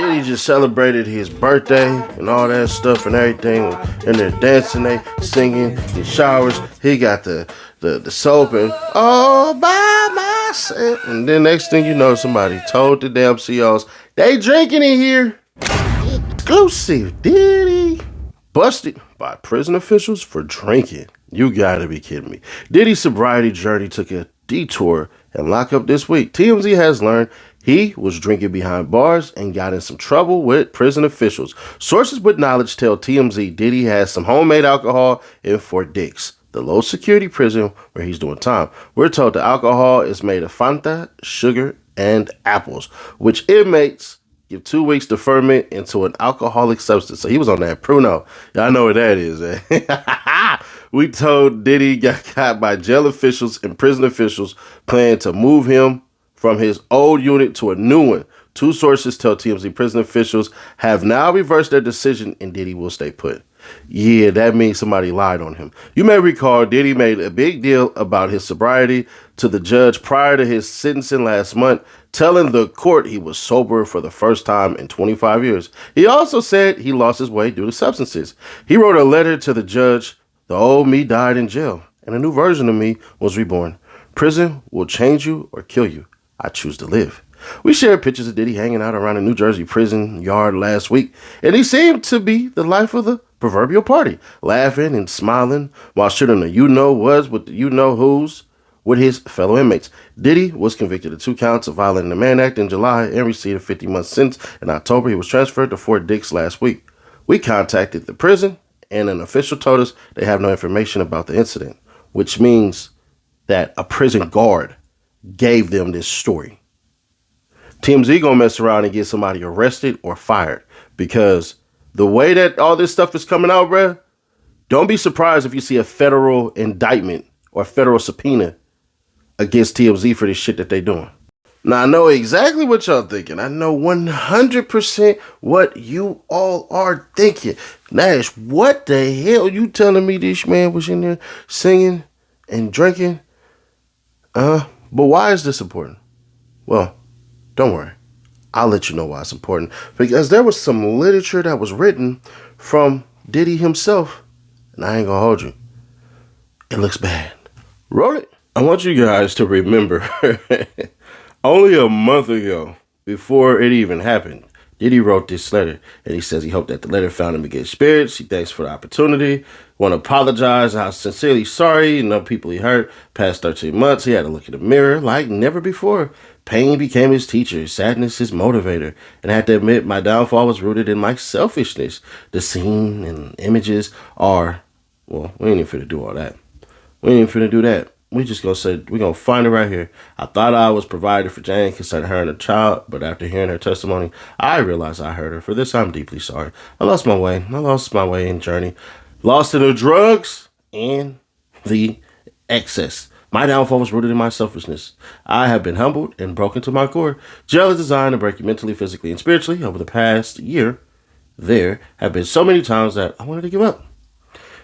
Diddy just celebrated his birthday and all that stuff and everything. And they're dancing, they singing in showers. He got the soap and all by myself. And then next thing you know, somebody told the damn CEOs, they drinking in here. Exclusive Diddy. Busted by prison officials for drinking. You gotta be kidding me. Diddy's sobriety journey took a detour and lockup this week. TMZ has learned he was drinking behind bars and got in some trouble with prison officials. Sources with knowledge tell TMZ Diddy has some homemade alcohol in Fort Dix, the low security prison where he's doing time. We're told the alcohol is made of Fanta, sugar, and apples, which inmates give 2 weeks to ferment into an alcoholic substance. So he was on that Pruno. Y'all know what that is, eh? We told Diddy got caught by jail officials and prison officials planning to move him from his old unit to a new one. 2 sources tell TMZ prison officials have now reversed their decision and Diddy will stay put. Yeah, that means somebody lied on him. You may recall Diddy made a big deal about his sobriety to the judge prior to his sentencing last month, telling the court he was sober for the first time in 25 years. He also said he lost his way due to substances. He wrote a letter to the judge, the old me died in jail, and a new version of me was reborn. Prison will change you or kill you. I choose to live. We shared pictures of Diddy hanging out around a New Jersey prison yard last week, and he seemed to be the life of the proverbial party, laughing and smiling while shooting the you-know-whats with the you-know-whos with his fellow inmates. Diddy was convicted of 2 counts of violating the Mann Act in July and received a 50-month sentence. In October, he was transferred to Fort Dix last week. We contacted the prison, and an official told us they have no information about the incident, which means that a prison guard gave them this story. TMZ gonna mess around and get somebody arrested or fired, because the way that all this stuff is coming out, bruh, don't be surprised if you see a federal indictment or federal subpoena against TMZ for this shit that they doing. Now, I know exactly what y'all thinking. I know 100% what you all are thinking. Nash, what the hell you telling me this man was in there singing and drinking? But why is this important? Well, don't worry. I'll let you know why it's important. Because there was some literature that was written from Diddy himself. And I ain't gonna hold you. It looks bad. Roll it. I want you guys to remember, only a month ago, before it even happened, Diddy wrote this letter. And he says he hoped that the letter found him in good spirits. He thanks for the opportunity. Want to apologize. I'm sincerely sorry. You know, people he hurt. Past 13 months, he had to look in the mirror like never before. Pain became his teacher, sadness his motivator, and I had to admit my downfall was rooted in my selfishness. The scene and images are, well, we ain't even finna do all that. We ain't even finna do that. We just gonna say, we gonna find it right here. I thought I was provided for Jane concerning her and her child, but after hearing her testimony, I realized I hurt her. For this, I'm deeply sorry. I lost my way. I lost my way in journey. Lost in the drugs and the excess. My downfall was rooted in my selfishness. I have been humbled and broken to my core. Jail is designed to break you mentally, physically, and spiritually. Over the past year, there have been so many times that I wanted to give up.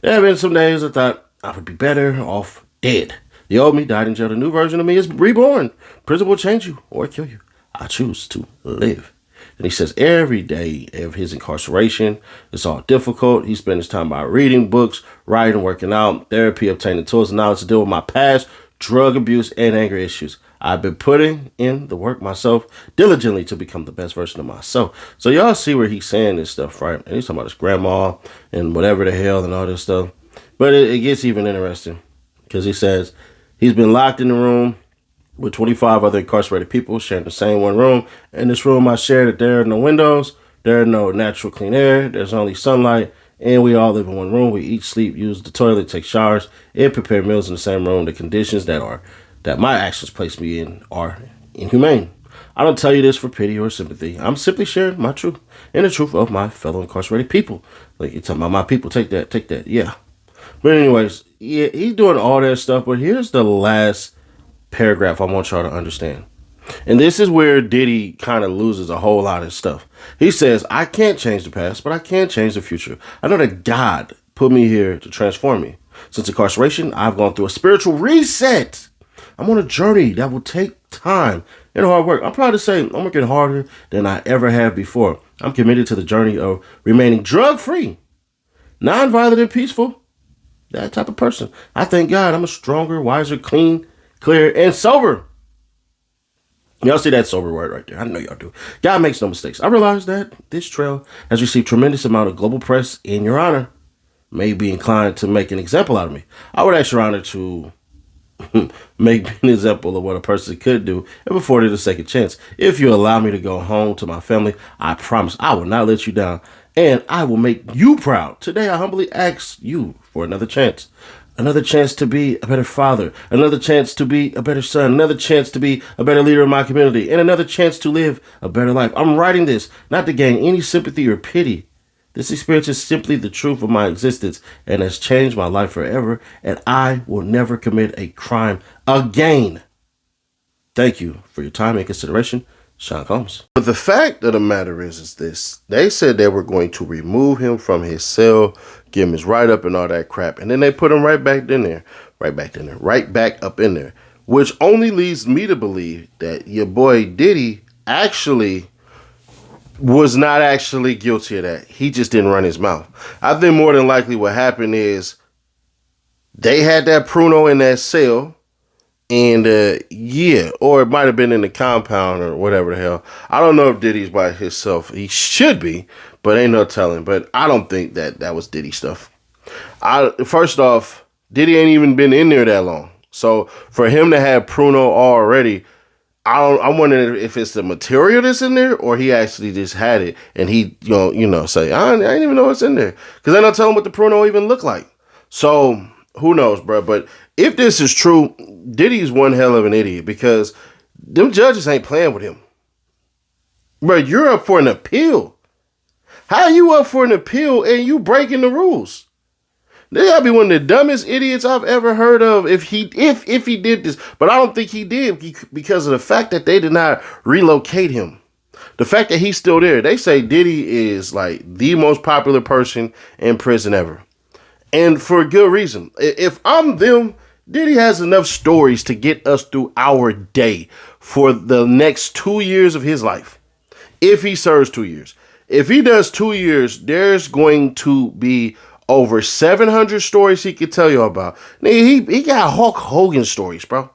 There have been some days I thought I would be better off dead. The old me died in jail. The new version of me is reborn. Prison will change you or kill you. I choose to live. And he says every day of his incarceration, it's all difficult. He spent his time by reading books, writing, working out, therapy, obtaining tools and knowledge to deal with my past, drug abuse, and anger issues. I've been putting in the work myself diligently to become the best version of myself. So y'all see where he's saying this stuff, right? And he's talking about his grandma and whatever the hell and all this stuff. But it gets even interesting because he says he's been locked in the room with 25 other incarcerated people sharing the same one room. In this room I share that there are no windows, there are no natural clean air, there's only sunlight, and we all live in one room. We eat, sleep, use the toilet, take showers, and prepare meals in the same room. The conditions that my actions place me in are inhumane. I don't tell you this for pity or sympathy. I'm simply sharing my truth and the truth of my fellow incarcerated people. Like, you're talking about my people, take that, yeah. But anyways, yeah, he's doing all that stuff, but here's the last paragraph I want y'all to understand. And this is where Diddy kind of loses a whole lot of stuff. He says, I can't change the past, but I can change the future. I know that God put me here to transform me. Since incarceration, I've gone through a spiritual reset. I'm on a journey that will take time and hard work. I'm proud to say I'm working harder than I ever have before. I'm committed to the journey of remaining drug-free, non-violent, and peaceful. That type of person. I thank God I'm a stronger, wiser, clean, clear, and sober. Y'all see that sober word right there. I know y'all do. God makes no mistakes. I realize that this trail has received tremendous amount of global press in your honor. May be inclined to make an example out of me. I would ask your honor to make an example of what a person could do if afforded a second chance. If you allow me to go home to my family, I promise I will not let you down, and I will make you proud. Today, I humbly ask you for another chance. Another chance to be a better father. Another chance to be a better son. Another chance to be a better leader in my community. And another chance to live a better life. I'm writing this not to gain any sympathy or pity. This experience is simply the truth of my existence and has changed my life forever, and I will never commit a crime again. Thank you for your time and consideration, Sean Combs. But the fact of the matter is this. They said they were going to remove him from his cell, give him his write-up and all that crap, and then they put him right back up in there, which only leads me to believe that your boy Diddy actually was not actually guilty of that. He just didn't run his mouth. I think more than likely what happened is they had that pruno in that cell, and or it might have been in the compound or whatever the hell. I don't know if Diddy's by himself. He should be, but ain't no telling. But I don't think that was Diddy stuff. First off, Diddy ain't even been in there that long. So for him to have pruno already, I'm wondering if it's the material that's in there or he actually just had it and he, say, I didn't even know what's in there. Because they don't tell him what the pruno even look like. So who knows, bro? But if this is true, Diddy's one hell of an idiot because them judges ain't playing with him. Bro, you're up for an appeal. How are you up for an appeal and you breaking the rules? They gotta be one of the dumbest idiots I've ever heard of if he did this. But I don't think he did because of the fact that they did not relocate him. The fact that he's still there. They say Diddy is like the most popular person in prison ever. And for a good reason. If I'm them, Diddy has enough stories to get us through our day for the next 2 years of his life. If he serves 2 years. If he does 2 years, there's going to be over 700 stories he could tell you about. Nigga, he got Hulk Hogan stories, bro.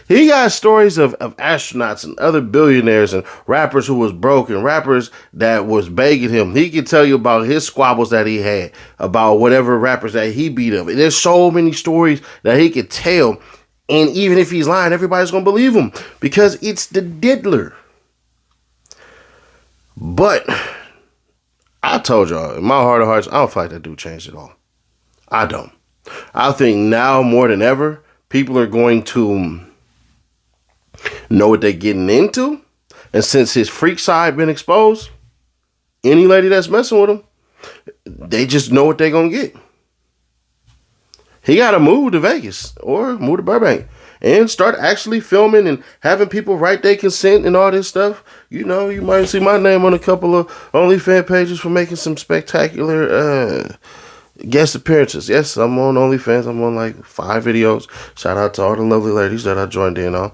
He got stories of astronauts and other billionaires and rappers who was broke and rappers that was begging him. He could tell you about his squabbles that he had, about whatever rappers that he beat up. There's so many stories that he could tell. And even if he's lying, everybody's going to believe him because it's the diddler. But I told y'all, in my heart of hearts, I don't feel like that dude changed at all. I don't. I think now more than ever, people are going to know what they're getting into. And since his freak side been exposed, any lady that's messing with him, they just know what they're going to get. He got to move to Vegas or move to Burbank and start actually filming and having people write their consent and all this stuff. You might see my name on a couple of OnlyFans pages for making some spectacular guest appearances. Yes, I'm on OnlyFans. I'm on like 5 videos. Shout out to all the lovely ladies that I joined in on.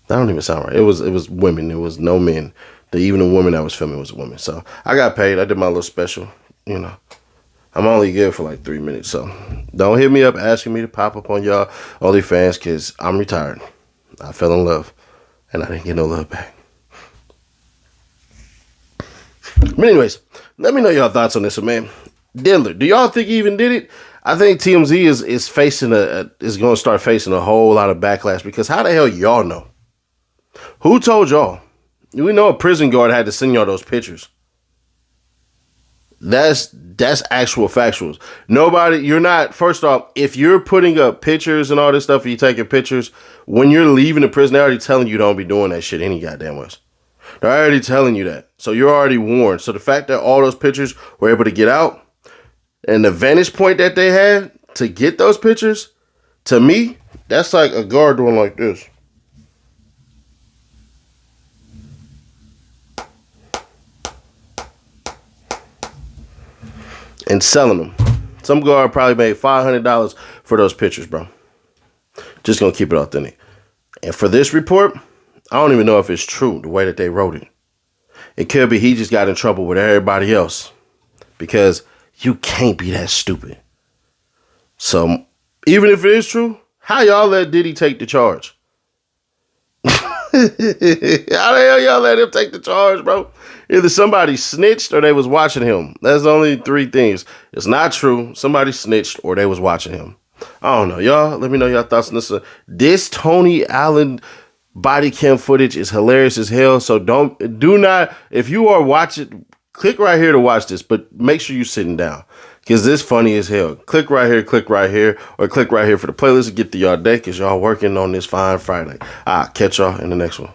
That don't even sound right. It was women. It was no men. Even the woman that was filming was a woman. So I got paid. I did my little special. I'm only good for like 3 minutes. So don't hit me up asking me to pop up on y'all OnlyFans because I'm retired. I fell in love and I didn't get no love back. But anyways, let me know y'all thoughts on this one, man. Diddler, do y'all think he even did it? I think TMZ is going to start facing a whole lot of backlash because how the hell y'all know? Who told y'all? We know a prison guard had to send y'all those pictures. That's actual factuals. First off, if you're putting up pictures and all this stuff, you're taking pictures, when you're leaving the prison, they're already telling you don't be doing that shit any goddamn ways. They're already telling you that. So you're already warned. So the fact that all those pictures were able to get out and the vantage point that they had to get those pictures, to me, that's like a guard doing like this. And selling them. Some guard probably made $500 for those pictures, bro. Just gonna keep it authentic. And for this report, I don't even know if it's true the way that they wrote it. It could be he just got in trouble with everybody else because you can't be that stupid. So even if it is true, how y'all let Diddy take the charge? How the hell y'all let him take the charge, bro? Either somebody snitched or they was watching him. That's the only three things. It's not true. Somebody snitched or they was watching him. I don't know. Y'all, let me know your thoughts on this. This Tony Allen body cam footage is hilarious as hell. So do not, if you are watching, click right here to watch this, but make sure you're sitting down because this funny as hell. Click right here, or click right here for the playlist to get through y'all day because y'all working on this fine Friday. I'll catch y'all in the next one.